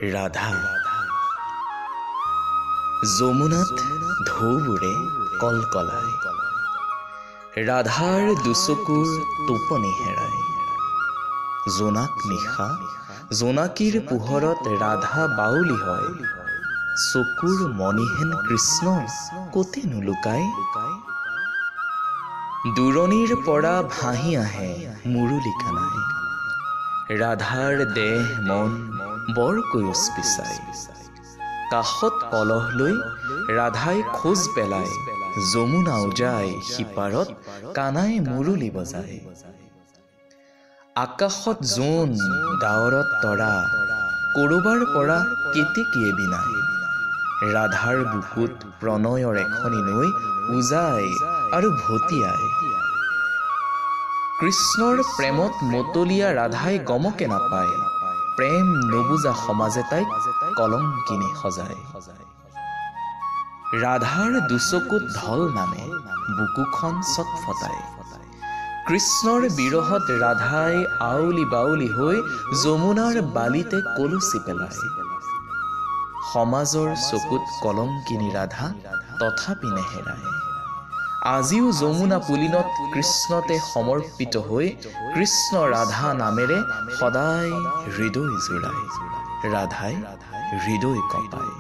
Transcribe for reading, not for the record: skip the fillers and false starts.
ৰাধা যমুনাত ঢৌবোৰে কলকলায়, ৰাধাৰ দুচকুৰ টোপনি হেৰাই। জোনাক নিশা জোনাকীৰ পোহৰত ৰাধা বাউলি হয়, চকুৰ মণিহেন কৃষ্ণ কতে নুলুকায়। দূৰণিৰ পৰা ভাহি আহে মুৰুলি কানাই, ৰাধাৰ দেহ মন বৰকৈ উচপিচাই। কাষত কলহ লৈ ৰাধাই খোজ পেলায়, যমুনা উজাই সিপাৰত কানাই মুৰুলি বজায়। আকাশত জোন ডাৱৰত তৰা, কৰবাৰ পৰা কেতেকীয়ে বিনাই। ৰাধাৰ বুকুত প্ৰণয়ৰ এখনি নৈ উজাই আৰু ভটিয়াই। কৃষ্ণৰ প্ৰেমত মতলীয়া ৰাধাই গমকে নাপায়, প্ৰেম নবুজা সমাজে তাইক কলংকিনী সজায়। ৰাধাৰ দুচকুত ঢল নামে, বুকুখন চটফটায়। কৃষ্ণৰ বিৰহত ৰাধাই আউলি বাউলি হৈ যমুনাৰ বালিতে কলচি পেলায়। সমাজৰ চকুত কলংকিনী ৰাধা তথাপি নেহেৰায়। আজিও যমুনা পুলিনত কৃষ্ণতে সমৰ্পিত হৈ কৃষ্ণ ৰাধা নামেৰে সদায় হৃদয় জুৰায়, ৰাধাই হৃদয় কঁপায়।